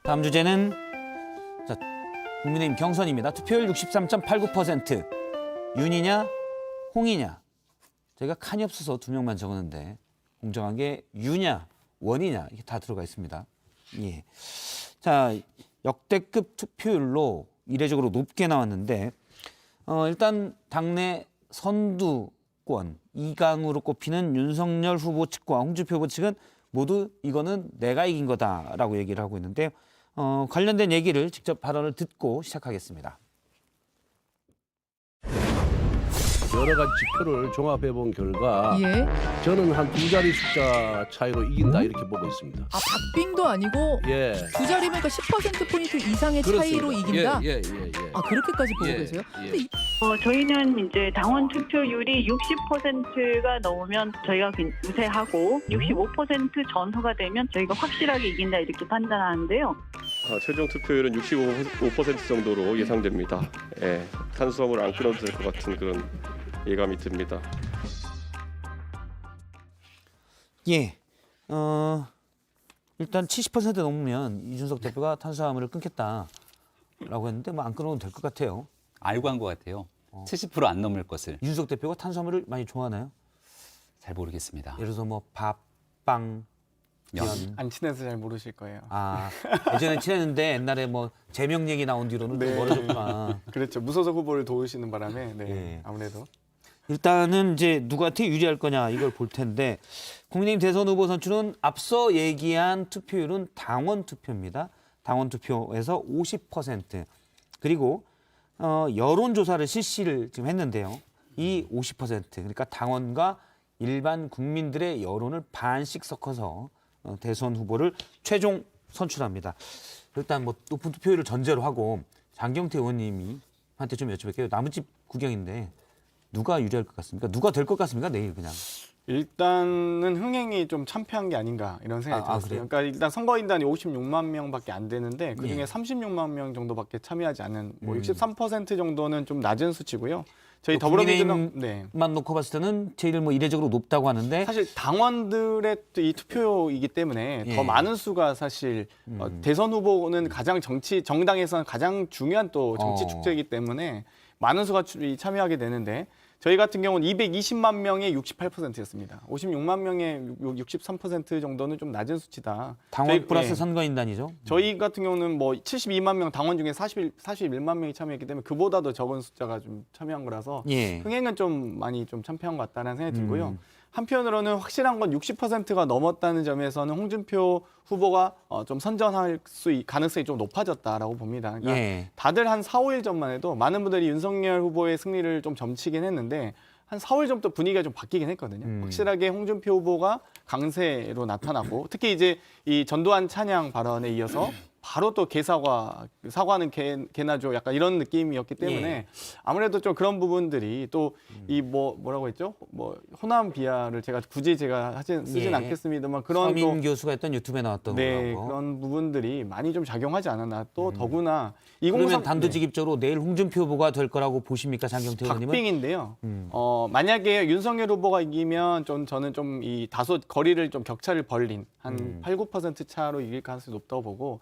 다음 주제는 자, 국민의힘 경선입니다. 투표율 63.89%. 윤이냐 홍이냐. 저희가 칸이 없어서 2명만 적었는데 공정하게 유냐 원이냐 이게 다 들어가 있습니다. 예. 자, 역대급 투표율로 이례적으로 높게 나왔는데 일단 당내 선두권 2강으로 꼽히는 윤석열 후보 측과 홍준표 후보 측은 모두 이거는 내가 이긴 거다라고 얘기를 하고 있는데 관련된 얘기를 직접 발언을 듣고 시작하겠습니다. 여러 가지 지표를 종합해 본 결과 예. 저는 한 2자리 숫자 차이로 이긴다 이렇게 보고 있습니다. 아, 박빙도 아니고 예. 두 자리면 그러니까 10%포인트 이상의 차이로 이긴다? 예. 아, 그렇게까지 보고 예, 계세요? 예. 근데 저희는 이제 당원 투표율이 60%가 넘으면 저희가 우세하고 65% 전후가 되면 저희가 확실하게 이긴다 이렇게 판단하는데요. 최종 투표율은 65% 정도로 예상됩니다. 예, 탄수화물 안 끊어도 될 것 같은 그런 예감이 듭니다. 예. 일단 70% 넘으면 이준석 대표가 탄수화물을 끊겠다라고 했는데 뭐 안 끊어도 될 것 같아요. 알고 한 것 같아요. 70%안 넘을 것을. 이준석 대표가 탄수화물을 많이 좋아하나요? 잘 모르겠습니다. 예를 들어서 뭐 밥, 빵, 면. 안 친해서 잘 모르실 거예요. 아, 예전에 친했는데 옛날에 뭐 제명 얘기 나온 뒤로는 좀 네. 멀어졌구나. 그렇죠. 무소속 후보를 도우시는 바람에 예. 아무래도 일단은 이제 누구한테 유리할 거냐 이걸 볼 텐데 국민의힘 대선 후보 선출은 앞서 얘기한 투표율은 당원 투표입니다. 당원 투표에서 50% 그리고 여론조사를 실시를 지금 했는데요. 이 50% 그러니까 당원과 일반 국민들의 여론을 반씩 섞어서 대선 후보를 최종 선출합니다. 일단 뭐 높은 투표율을 전제로 하고 장경태 의원님한테 좀 여쭤볼게요. 나무집 구경인데 누가 유리할 것 같습니까? 누가 될 것 같습니까? 내일 그냥. 일단은 흥행이 좀 참패한 게 아닌가 이런 생각이 아, 들었어요. 그래요? 그러니까 일단 선거인단이 56만 명밖에 안 되는데 그중에 예. 36만 명 정도밖에 참여하지 않은 뭐 63% 정도는 좀 낮은 수치고요. 저희 뭐 더불어민주당 네. 만 놓고 봤을 때는 제일 뭐 이례적으로 높다고 하는데 사실 당원들의 이 투표이기 때문에 예. 더 많은 수가 사실 대선 후보는 가장 정당에서는 가장 중요한 또 정치 축제이기 때문에 많은 수가 참여하게 되는데 저희 같은 경우는 220만 명의 68%였습니다. 56만 명의 63% 정도는 좀 낮은 수치다. 당원 저희- 플러스 예. 선거인단이죠. 저희 같은 경우는 뭐 72만 명 당원 중에 41만 명이 참여했기 때문에 그보다도 적은 숫자가 좀 참여한 거라서 예. 흥행은 좀 많이 좀 참패한 것 같다는 생각이 들고요. 한편으로는 확실한 건 60%가 넘었다는 점에서는 홍준표 후보가 좀 선전할 가능성이 좀 높아졌다라고 봅니다. 그러니까 예. 다들 한 4, 5일 전만 해도 많은 분들이 윤석열 후보의 승리를 좀 점치긴 했는데 한 4, 5일 전부터 분위기가 좀 바뀌긴 했거든요. 확실하게 홍준표 후보가 강세로 나타나고 특히 이제 이 전두환 찬양 발언에 이어서 바로 또 사과는 개나죠. 약간 이런 느낌이었기 때문에 예. 아무래도 좀 그런 부분들이 또 이 뭐라고 했죠? 뭐 호남 비하를 제가 굳이 쓰진 예. 않겠습니다만 그런 또 서민 교수가 했던 유튜브에 나왔던 네, 거라고. 그런 부분들이 많이 좀 작용하지 않았나. 또 더구나 그러면 2030 단도직입적으로 내일 홍준표 후보가 될 거라고 보십니까, 장경태 의원님은? 박빙인데요. 만약에 윤석열 후보가 이기면 저는 좀 이 다소 거리를 좀 격차를 벌린 한 8, 9% 차로 이길 가능성이 높다고 보고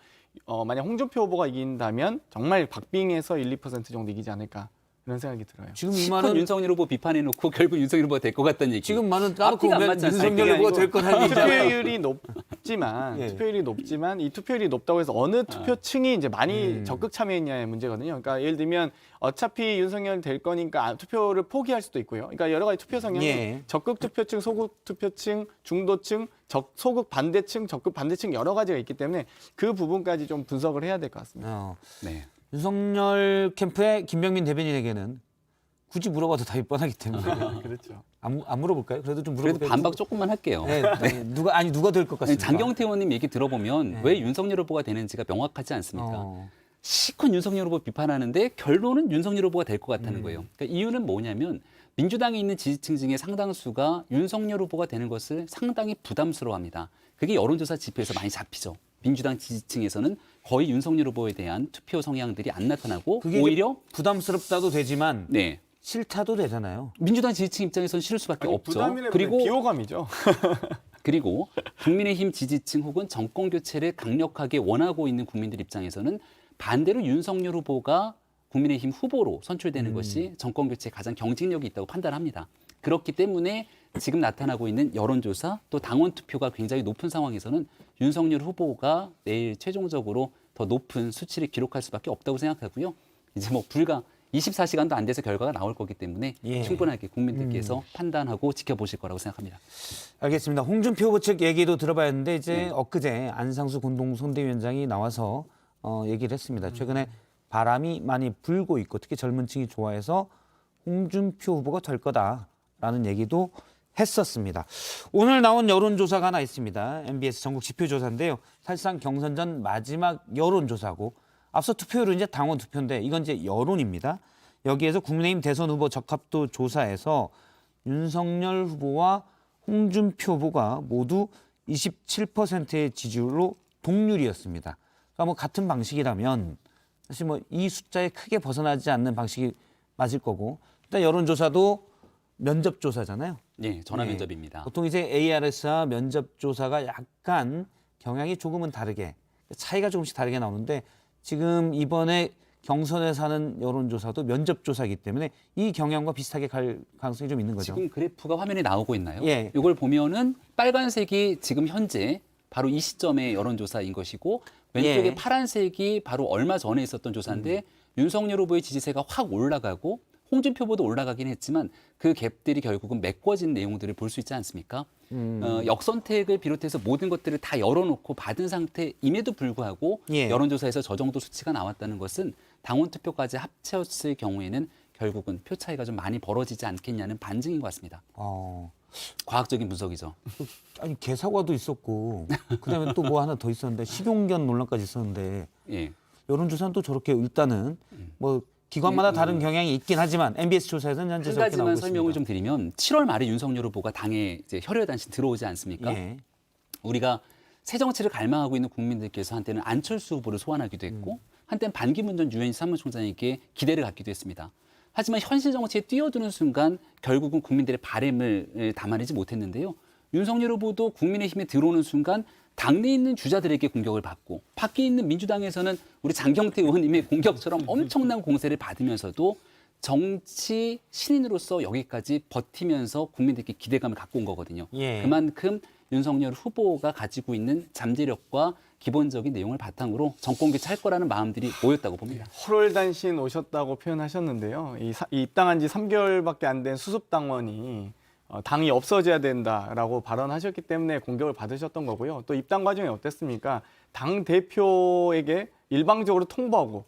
만약 홍준표 후보가 이긴다면 정말 박빙에서 1, 2% 정도 이기지 않을까 이런 생각이 들어요. 지금 이 시컷 말은 윤석열 후보 비판해놓고 결국 윤석열 후보가 될 것 같다는 얘기. 지금 말은 따로 앞뒤가 안 보면 맞지 않습니까? 윤석열 후보가 될 거라는 얘기잖아요. 투표율이 높지만 이 투표율이 높다고 해서 어느 투표층이 이제 많이 적극 참여했냐의 문제거든요. 그러니까 예를 들면 어차피 윤석열 될 거니까 투표를 포기할 수도 있고요. 그러니까 여러 가지 투표 성향이 예. 적극 투표층, 소극 투표층, 중도층, 소극 반대층, 적극 반대층 여러 가지가 있기 때문에 그 부분까지 좀 분석을 해야 될 것 같습니다. 네. 윤석열 캠프의 김병민 대변인에게는 굳이 물어봐도 답이 뻔하기 때문에 그렇죠. 안 물어볼까요? 그래도 좀 그래도 물어볼까요? 반박 조금만 할게요. 네, 네. 누가 될 것 같습니까? 장경태 의원님 얘기 들어보면 네. 왜 윤석열 후보가 되는지가 명확하지 않습니까? 어. 시컷 윤석열 후보 비판하는데 결론은 윤석열 후보가 될 것 같다는 거예요. 그러니까 이유는 뭐냐면 민주당에 있는 지지층 중에 상당수가 윤석열 후보가 되는 것을 상당히 부담스러워합니다. 그게 여론조사 지표에서 많이 잡히죠. 민주당 지지층에서는 거의 윤석열 후보에 대한 투표 성향들이 안 나타나고 그게 오히려 부담스럽다도 되지만 네. 싫다도 되잖아요. 민주당 지지층 입장에서는 싫을 수밖에 없죠. 부담이라면 그리고 비호감이죠. 그리고 국민의힘 지지층 혹은 정권 교체를 강력하게 원하고 있는 국민들 입장에서는 반대로 윤석열 후보가 국민의힘 후보로 선출되는 것이 정권 교체에 가장 경쟁력이 있다고 판단합니다. 그렇기 때문에 지금 나타나고 있는 여론조사 또 당원 투표가 굉장히 높은 상황에서는 윤석열 후보가 내일 최종적으로 더 높은 수치를 기록할 수밖에 없다고 생각하고요. 이제 뭐 불과 24시간도 안 돼서 결과가 나올 거기 때문에 예. 충분하게 국민들께서 판단하고 지켜보실 거라고 생각합니다. 알겠습니다. 홍준표 후보 측 얘기도 들어봐야 했는데 이제 네. 엊그제 안상수 공동선대위원장이 나와서 얘기를 했습니다. 최근에 바람이 많이 불고 있고 특히 젊은 층이 좋아해서 홍준표 후보가 될 거다라는 얘기도 했었습니다. 오늘 나온 여론조사가 하나 있습니다. MBS 전국 지표조사인데요. 사실상 경선 전 마지막 여론조사고 앞서 투표율은 이제 당원 투표인데 이건 이제 여론입니다. 여기에서 국민의힘 대선 후보 적합도 조사에서 윤석열 후보와 홍준표 후보가 모두 27%의 지지율로 동률이었습니다. 그러니까 뭐 같은 방식이라면 사실 뭐 이 숫자에 크게 벗어나지 않는 방식이 맞을 거고 일단 여론조사도 면접조사잖아요. 네, 전화 네. 면접입니다. 보통 이제 ARS와 면접조사가 약간 경향이 조금은 다르게 차이가 조금씩 다르게 나오는데 지금 이번에 경선에서 하는 여론조사도 면접조사이기 때문에 이 경향과 비슷하게 갈 가능성이 좀 있는 거죠. 지금 그래프가 화면에 나오고 있나요? 예. 이걸 보면은 빨간색이 지금 현재 바로 이 시점의 여론조사인 것이고 왼쪽에 예. 파란색이 바로 얼마 전에 있었던 조사인데 윤석열 후보의 지지세가 확 올라가고 홍준표 후보도 올라가긴 했지만 그 갭들이 결국은 메꿔진 내용들을 볼 수 있지 않습니까? 역선택을 비롯해서 모든 것들을 다 열어놓고 받은 상태임에도 불구하고 예. 여론조사에서 저 정도 수치가 나왔다는 것은 당원 투표까지 합쳤을 경우에는 결국은 표 차이가 좀 많이 벌어지지 않겠냐는 반증인 것 같습니다. 과학적인 분석이죠. 아니 개사과도 있었고 그다음에 또 뭐 하나 더 있었는데 식용견 논란까지 있었는데 예. 여론조사는 또 저렇게 일단은 뭐 기관마다 다른 경향이 있긴 하지만 MBS 조사에서는 현재 한 저렇게 가지만 나오고 설명을 있습니다. 좀 드리면 7월 말에 윤석열 후보가 당에 이제 혈혈단신 들어오지 않습니까? 예. 우리가 새 정치를 갈망하고 있는 국민들께서 한때는 안철수 후보를 소환하기도 했고 한때는 반기문 전 유엔 사무총장에게 기대를 갖기도 했습니다. 하지만 현실 정치에 뛰어드는 순간 결국은 국민들의 바람을 담아내지 못했는데요. 윤석열 후보도 국민의힘에 들어오는 순간 당내에 있는 주자들에게 공격을 받고 밖에 있는 민주당에서는 우리 장경태 의원님의 공격처럼 엄청난 공세를 받으면서도 정치 신인으로서 여기까지 버티면서 국민들께 기대감을 갖고 온 거거든요. 예. 그만큼 윤석열 후보가 가지고 있는 잠재력과 기본적인 내용을 바탕으로 정권 교체할 거라는 마음들이 모였다고 봅니다. 홀월단신 오셨다고 표현하셨는데요. 이 입당한 지 3개월밖에 안 된 수습당원이 당이 없어져야 된다라고 발언하셨기 때문에 공격을 받으셨던 거고요. 또 입당 과정이 어땠습니까? 당 대표에게 일방적으로 통보하고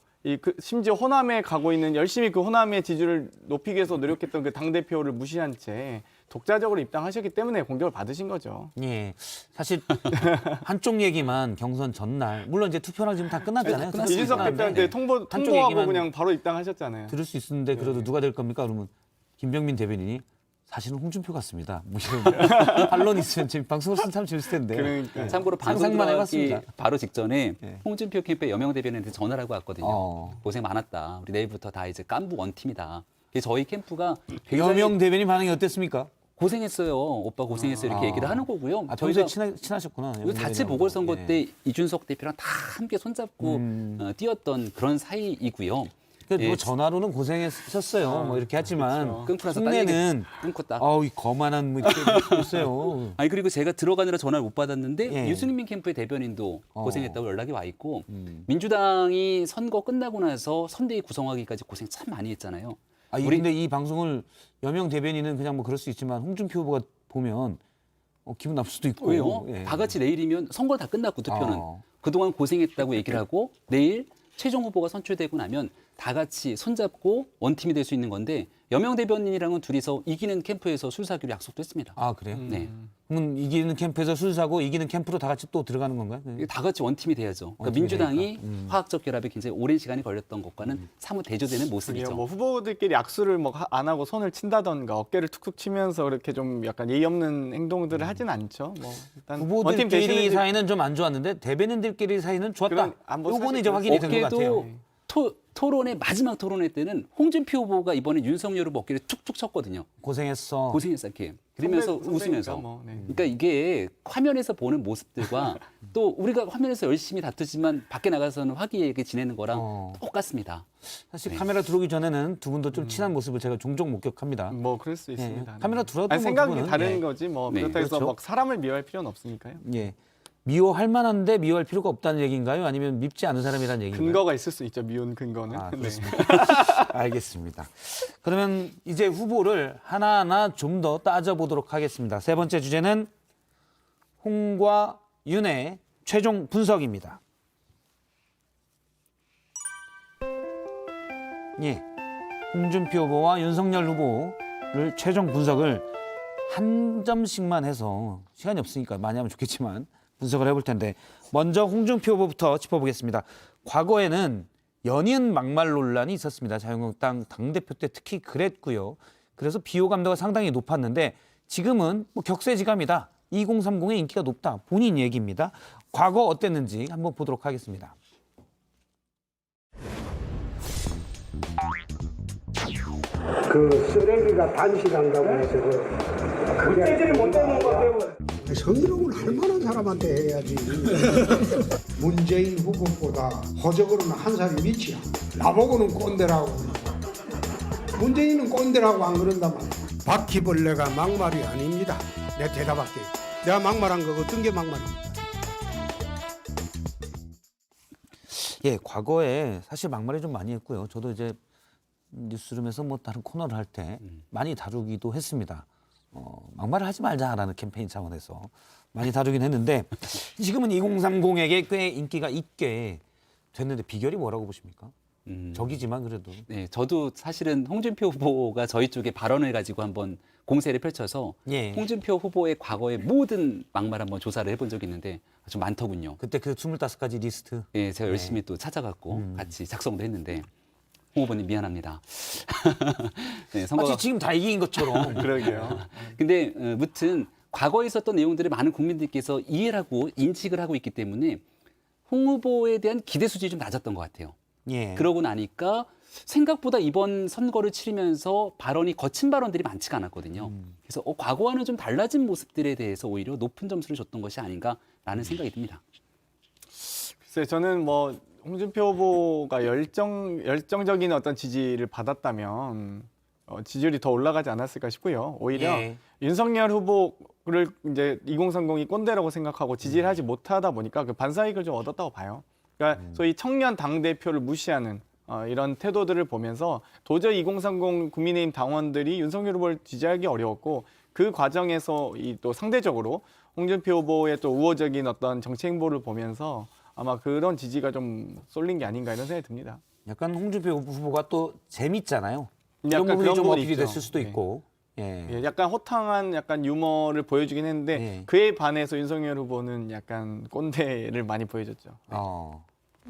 심지어 호남에 가고 있는 열심히 그 호남의 지지를 높이기 위해서 노력했던 그 당 대표를 무시한 채 독자적으로 입당하셨기 때문에 공격을 받으신 거죠. 예, 사실 한쪽 얘기만 경선 전날 물론 이제 투표랑 지금 다 끝났잖아요. 투표 이준석 끝났는데 대표한테 한쪽 통보하고 얘기만 그냥 바로 입당하셨잖아요. 들을 수 있었는데 그래도 누가 될 겁니까? 그러면 김병민 대변인이 사실은 홍준표 같습니다. 뭐 이런 반론 있으면 지금 방송을 쓰면 참 재밌을 텐데. 그러니까. 참고로 방송 상상만 들어가기 해봤습니다. 바로 직전에 네. 홍준표 캠프의 여명 대변인한테 전화를 하고 왔거든요. 어. 고생 많았다. 우리 내일부터 다 이제 깐부 원팀이다. 저희 캠프가 굉장히 여명 대변인 반응이 어땠습니까? 고생했어요. 오빠 고생했어요. 이렇게 얘기를 하는 거고요. 아, 평소에 저희가 친하셨구나. 이 자체 보궐선거 예. 때 이준석 대표랑 다 함께 손잡고 뛰었던 그런 사이이고요. 뭐 예. 전화로는 고생했었어요. 뭐 이렇게 하지만 끊고 나서 흉내는 끊고 딱. 이 거만한 뭐 이렇게 있어요. 아니 그리고 제가 들어가느라 전화를 못 받았는데 예. 유승민 캠프의 대변인도 고생했다고 연락이 와 있고 민주당이 선거 끝나고 나서 선대위 구성하기까지 고생 참 많이 했잖아요. 근데 이 방송을 여명 대변인은 그냥 뭐 그럴 수 있지만 홍준표 후보가 보면 기분 나쁠 수도 있고. 왜요? 예. 다 같이 내일이면 선거 다 끝났고 투표는 어. 그동안 고생했다고 얘기를 하고 내일 최종 후보가 선출되고 나면 다 같이 손잡고 원팀이 될 수 있는 건데 여명 대변인이랑은 둘이서 이기는 캠프에서 술 사기로 약속도 했습니다. 아 그래요? 네. 그러면 이기는 캠프에서 술 사고 이기는 캠프로 다 같이 또 들어가는 건가요? 이게 다 같이 원팀이 돼야죠. 그러니까 원팀이 민주당이 화학적 결합에 굉장히 오랜 시간이 걸렸던 것과는 사뭇 대조되는 모습이죠. 뭐 후보들끼리 악수를 뭐 안 하고 손을 친다던가 어깨를 툭툭 치면서 그렇게 좀 약간 예의 없는 행동들을 하진 않죠. 뭐 일단 원팀 후보들끼리 대신에 사이는 좀 안 좋았는데 대변인들끼리 사이는 좋았다. 뭐 요거는 사실 이제 확인이 된 것 같아요. 어깨도 토론회 마지막 토론회 때는 홍준표 후보가 이번에 윤석열 후보 어깨를 툭툭 쳤거든요. 고생했어. 고생했어 이렇게. 그러면서 선배니까 웃으면서. 뭐, 네. 그러니까 이게 화면에서 보는 모습들과 또 우리가 화면에서 열심히 다투지만 밖에 나가서는 화기애애하게 지내는 거랑 똑같습니다. 사실 카메라 들어오기 전에는 두 분도 좀 친한 모습을 제가 종종 목격합니다. 뭐 그럴 수 있습니다. 네. 카메라 들어와도 아니, 뭐 생각이 두 분은, 다른 예. 거지 뭐 네, 그렇다고 해서 그렇죠. 막 사람을 미워할 필요는 없으니까요. 예. 미워할 만한데 미워할 필요가 없다는 얘기인가요? 아니면 밉지 않은 사람이라는 얘기인가요? 근거가 있을 수 있죠. 미운 근거는. 아, 네. 그렇습니다. 알겠습니다. 그러면 이제 후보를 하나하나 좀 더 따져보도록 하겠습니다. 세 번째 주제는 홍과 윤의 최종 분석입니다. 예, 홍준표 후보와 윤석열 후보를 최종 분석을 한 점씩만 해서 시간이 없으니까 많이 하면 좋겠지만 분석을 해볼 텐데 먼저 홍준표 후보부터 짚어보겠습니다. 과거에는 연이은 막말 논란이 있었습니다. 자유한국당 당대표 때 특히 그랬고요. 그래서 비호감도가 상당히 높았는데 지금은 뭐 격세지감이다. 2030의 인기가 높다. 본인 얘기입니다. 과거 어땠는지 한번 보도록 하겠습니다. 그 쓰레기가 단식한다고 해서 그게 못 되는 거 때문에 성희롱을 할 만한 사람한테 해야지. 문재인 후보보다 허적으로는 한 살이 밑이야. 나보고는 꼰대라고. 문재인은 꼰대라고 안 그런단 말이야. 바퀴벌레가 막말이 아닙니다. 내가 대답할게요. 내가 막말한 거 어떤 게 막말입니까? 예, 과거에 사실 막말이 좀 많이 했고요. 저도 이제 뉴스룸에서 뭐 다른 코너를 할 때 많이 다루기도 했습니다. 막말을 하지 말자라는 캠페인 차원에서 많이 다루긴 했는데 지금은 2030에게 꽤 인기가 있게 됐는데 비결이 뭐라고 보십니까? 적이지만 그래도. 네, 저도 사실은 홍준표 후보가 저희 쪽에 발언을 가지고 한번 공세를 펼쳐서 예. 홍준표 후보의 과거의 모든 막말 한번 조사를 해본 적이 있는데 아주 많더군요. 그때 그 25가지 리스트. 예, 제가 열심히 또 찾아갖고 같이 작성도 했는데 홍 후보님 미안합니다. 네, 선거가 마치 지금 다 이긴 것처럼. 그러게요. 근데 무튼 과거에 있었던 내용들을 많은 국민들께서 이해를 하고 인식을 하고 있기 때문에 홍 후보에 대한 기대 수준이 좀 낮았던 것 같아요. 예. 그러고 나니까 생각보다 이번 선거를 치르면서 발언이 거친 발언들이 많지가 않았거든요. 그래서 과거와는 좀 달라진 모습들에 대해서 오히려 높은 점수를 줬던 것이 아닌가라는 생각이 듭니다. 글쎄 저는 뭐 홍준표 후보가 열정적인 어떤 지지를 받았다면 지지율이 더 올라가지 않았을까 싶고요. 오히려 예. 윤석열 후보를 이제 2030이 꼰대라고 생각하고 지지를 하지 못하다 보니까 그 반사이익을 좀 얻었다고 봐요. 그러니까 소위 청년 당대표를 무시하는 이런 태도들을 보면서 도저히 2030 국민의힘 당원들이 윤석열 후보를 지지하기 어려웠고 그 과정에서 또 상대적으로 홍준표 후보의 또 우호적인 어떤 정치 행보를 보면서 아마 그런 지지가 좀 쏠린 게 아닌가 이런 생각이 듭니다. 약간 홍준표 후보가 또 재밌잖아요. 이런 약간 부분이 그런 좀 부분이 어필이 있죠. 됐을 수도 네. 있고. 예. 예, 약간 호탕한 약간 유머를 보여주긴 했는데 네. 그에 반해서 윤석열 후보는 약간 꼰대를 많이 보여줬죠.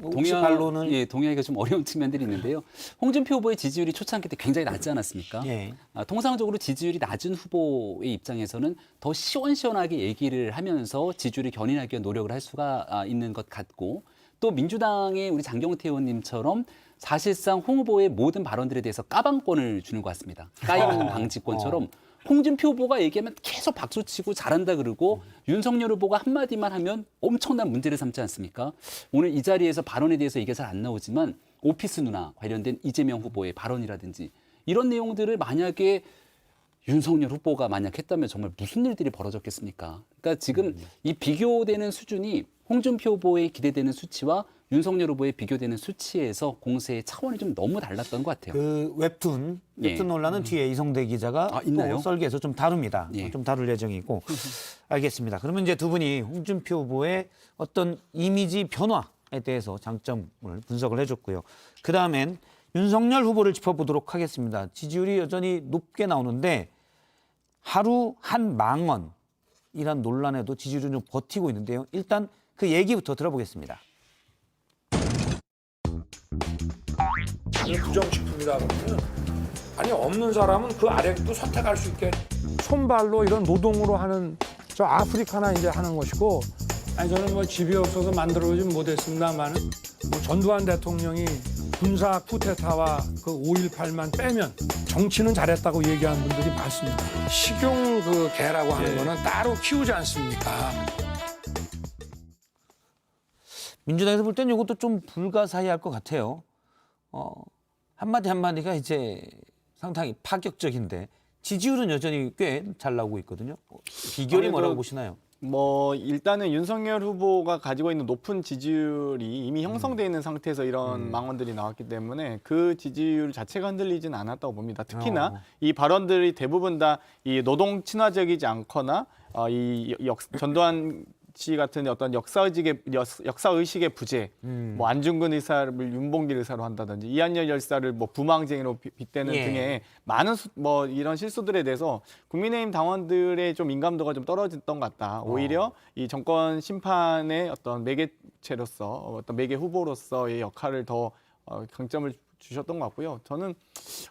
혹시 반론을 동의하기가 좀 어려운 측면들이 있는데요. 홍준표 후보의 지지율이 초창기 때 굉장히 낮지 않았습니까? 예. 통상적으로 지지율이 낮은 후보의 입장에서는 더 시원시원하게 얘기를 하면서 지지율을 견인하기 위한 노력을 할 수가 있는 것 같고 또 민주당의 우리 장경태 의원님처럼 사실상 홍 후보의 모든 발언들에 대해서 까방권을 주는 것 같습니다. 까이는 방지권처럼 홍준표 후보가 얘기하면 계속 박수치고 잘한다 그러고 윤석열 후보가 한마디만 하면 엄청난 문제를 삼지 않습니까? 오늘 이 자리에서 발언에 대해서 얘기가 잘 안 나오지만 오피스 누나 관련된 이재명 후보의 발언이라든지 이런 내용들을 만약에 윤석열 후보가 만약 했다면 정말 무슨 일들이 벌어졌겠습니까? 그러니까 지금 이 비교되는 수준이 홍준표 후보의 기대되는 수치와 윤석열 후보의 비교되는 수치에서 공세의 차원이 좀 너무 달랐던 것 같아요. 그 웹툰 논란은 뒤에 이성대 기자가 있나요? 또 썰기에서 좀 다룹니다. 예. 좀 다룰 예정이고. 알겠습니다. 그러면 이제 두 분이 홍준표 후보의 어떤 이미지 변화에 대해서 장점을 분석을 해줬고요. 그 다음엔 윤석열 후보를 짚어보도록 하겠습니다. 지지율이 여전히 높게 나오는데 하루 한 망언이란 논란에도 지지율은 좀 버티고 있는데요. 일단 그 얘기부터 들어보겠습니다. 부정식품이다 그러면 아니 없는 사람은 그 아래도 선택할 수 있게 손발로 이런 노동으로 하는 저 아프리카나 이제 하는 것이고 아니 저는 뭐 집이 없어서 만들어오진 못했습니다만은 뭐 전두환 대통령이 군사 쿠데타와 그 5.18만 빼면 정치는 잘했다고 얘기하는 분들이 많습니다. 식용 그 개라고 하는 거는 따로 키우지 않습니까? 민주당에서 볼 때는 이것도 좀 불가사의할 것 같아요. 한마디 한마디가 이제 상당히 파격적인데 지지율은 여전히 꽤 잘 나오고 있거든요. 비결이 아무래도 뭐라고 보시나요? 뭐 일단은 윤석열 후보가 가지고 있는 높은 지지율이 이미 형성되어 있는 상태에서 이런 망언들이 나왔기 때문에 그 지지율 자체가 흔들리진 않았다고 봅니다. 특히나 이 발언들이 대부분 다 이 노동 친화적이지 않거나 전두환 씨 같은 어떤 역사 의식의 부재, 뭐 안중근 의사를 윤봉길 의사로 한다든지 이한열 열사를 뭐 부망쟁이로 빗대는 등의 많은 뭐 이런 실수들에 대해서 국민의힘 당원들의 좀 민감도가 좀 떨어졌던 것 같다. 오히려 이 정권 심판의 어떤 매개체로서 어떤 매개 후보로서의 역할을 더 강점을 주셨던 것 같고요. 저는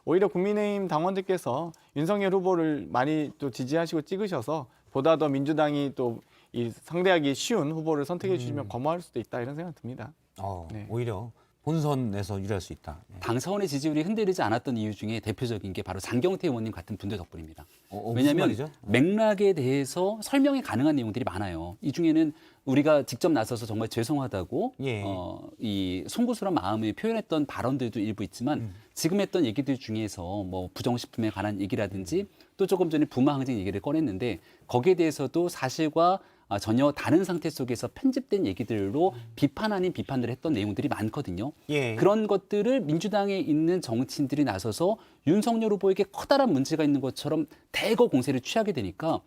오히려 국민의힘 당원들께서 윤석열 후보를 많이 또 지지하시고 찍으셔서 보다 더 민주당이 또 이 상대하기 쉬운 후보를 선택해 주시면 거머할 수도 있다 이런 생각 듭니다. 네. 오히려 본선에서 유리할 수 있다. 당 차원의 지지율이 흔들리지 않았던 이유 중에 대표적인 게 바로 장경태 의원님 같은 분들 덕분입니다. 무슨 왜냐하면 말이죠? 맥락에 대해서 설명이 가능한 내용들이 많아요. 이 중에는 우리가 직접 나서서 정말 죄송하다고 이 송구스러운 마음을 표현했던 발언들도 일부 있지만 지금 했던 얘기들 중에서 뭐 부정식품에 관한 얘기라든지 또 조금 전에 부마 항쟁 얘기를 꺼냈는데 거기에 대해서도 사실과 전혀 다른 상태 속에서 편집된 얘기들로 비판 아닌 비판을 했던 내용들이 많거든요. 그런 것들을 민주당에 있는 정치인들이 나서서 윤석열 후보에게 커다란 문제가 있는 것처럼 대거 공세를 취하게 되니까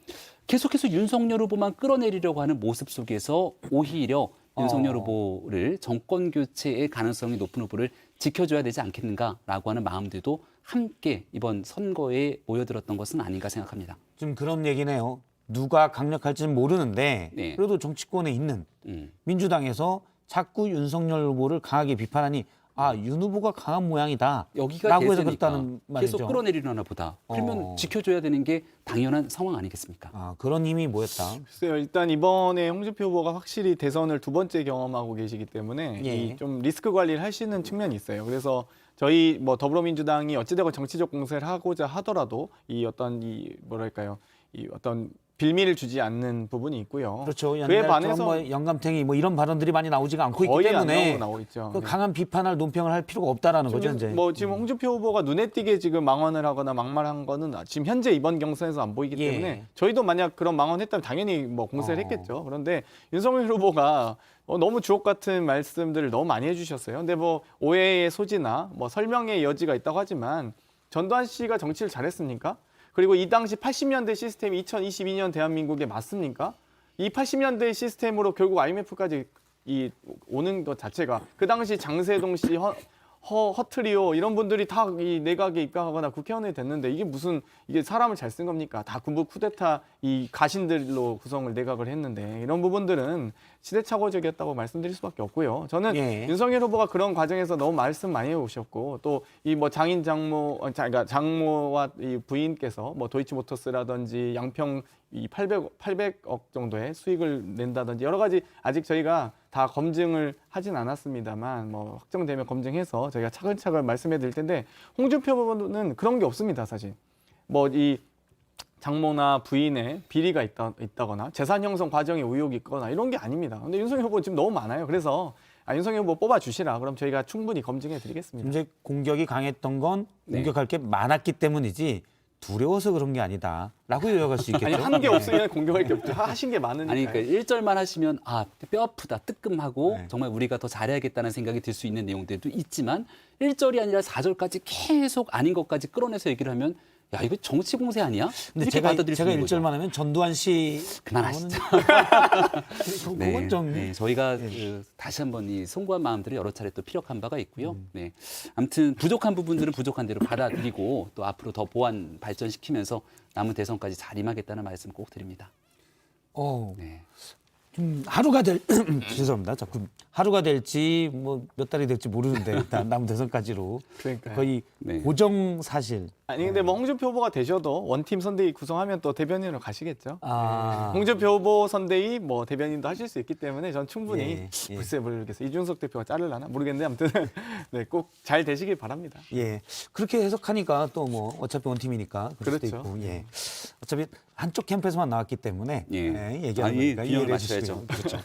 계속해서 윤석열 후보만 끌어내리려고 하는 모습 속에서 오히려 윤석열 후보를 정권 교체의 가능성이 높은 후보를 지켜줘야 되지 않겠는가라고 하는 마음들도 함께 이번 선거에 모여들었던 것은 아닌가 생각합니다. 좀 그런 얘기네요. 누가 강력할지는 모르는데 그래도 정치권에 있는 민주당에서 자꾸 윤석열 후보를 강하게 비판하니 윤 후보가 강한 모양이다. 여기가 라고 해서 대세니까 그렇다는 말이죠. 계속 끌어내리려나 보다. 그러면 지켜줘야 되는 게 당연한 상황 아니겠습니까? 그런 힘이 모였다. 글쎄요. 일단 이번에 홍준표 후보가 확실히 대선을 두 번째 경험하고 계시기 때문에 이 좀 리스크 관리를 하시는 측면이 있어요. 그래서 저희 뭐 더불어민주당이 어찌되건 정치적 공세를 하고자 하더라도 이 어떤 이 뭐랄까요? 이 어떤 빌미를 주지 않는 부분이 있고요. 그렇죠. 그에 반해서 뭐 영감탱이 뭐 이런 발언들이 많이 나오지가 않고 있기 거의 때문에 안 나오고 있죠. 그 강한 비판할 논평을 할 필요가 없다라는 거죠. 이제. 뭐 지금 홍준표 후보가 눈에 띄게 지금 망언을 하거나 막말한 거는 지금 현재 이번 경선에서 안 보이기 때문에 저희도 만약 그런 망언했다면 당연히 뭐 공세를 했겠죠. 그런데 윤석열 후보가 너무 주옥 같은 말씀들을 너무 많이 해주셨어요. 근데 뭐 오해의 소지나 뭐 설명의 여지가 있다고 하지만 전두환 씨가 정치를 잘했습니까? 그리고 이 당시 80년대 시스템이 2022년 대한민국에 맞습니까? 이 80년대 시스템으로 결국 IMF까지 오는 것 자체가 그 당시 장세동 씨, 허트리오 이런 분들이 다 이 내각에 입각하거나 국회의원이 됐는데 이게 사람을 잘 쓴 겁니까? 다 군부 쿠데타 이 가신들로 구성을 내각을 했는데 이런 부분들은 시대착오적이었다고 말씀드릴 수밖에 없고요. 저는 윤석열 후보가 그런 과정에서 너무 말씀 많이 해오셨고 또 이 뭐 그러니까 장모와 이 부인께서 뭐 도이치모터스라든지 양평 이 800억 정도의 수익을 낸다든지 여러 가지 아직 저희가 다 검증을 하진 않았습니다만 뭐 확정되면 검증해서 저희가 차근차근 말씀해 드릴 텐데 홍준표 후보는 그런 게 없습니다. 사실 뭐 이 장모나 부인의 비리가 있다거나 재산 형성 과정에 의혹이 있거나 이런 게 아닙니다. 근데 윤석열 후보 지금 너무 많아요. 그래서 윤석열 후보 뽑아주시라. 그럼 저희가 충분히 검증해 드리겠습니다. 이제 공격이 강했던 건 공격할 게 많았기 때문이지 두려워서 그런 게 아니다라고 요약할 수 있겠죠. 아니 한 게 없으면 공격할 게 없죠. 하신 게 많으니까. 아니 그러니까 1절만 하시면 뼈 아프다, 뜨끔하고 정말 우리가 더 잘해야겠다는 생각이 들 수 있는 내용들도 있지만 1절이 아니라 4절까지 계속 아닌 것까지 끌어내서 얘기를 하면 야 이거 정치 공세 아니야? 근데 이렇게 받아들일 수 제가 있는 거죠. 1절만 하면 전두환 씨 그만하시죠. 그건 좀 저희가 다시 한번 이 송구한 마음들을 여러 차례 또 피력한 바가 있고요. 아무튼 부족한 부분들은 부족한 대로 받아들이고 또 앞으로 더 보완 발전시키면서 남은 대선까지 잘 임하겠다는 말씀 꼭 드립니다. 좀 하루가 될 죄송합니다. 자꾸 하루가 될지 뭐 몇 달이 될지 모르는데 일단 남은 대선까지로 그러니까요. 거의 네. 고정 사실. 아니 근데 뭐 홍준표 후보가 되셔도 원팀 선대위 구성하면 또 대변인으로 가시겠죠. 아, 홍준표 후보 선대위 뭐 대변인도 하실 수 있기 때문에 전 충분히 예, 예. 글쎄 모르겠어요. 이준석 대표가 자르려나 모르겠는데 아무튼 네, 꼭 잘 되시길 바랍니다. 예. 그렇게 해석하니까 또 뭐 어차피 원팀이니까 그럴 수도 그렇죠. 있고. 예. 어차피 한쪽 캠프에서만 나왔기 때문에 예. 얘기하는 아니, 거니까 균형을 이해해 맞춰야죠. 주시고요. 그렇죠.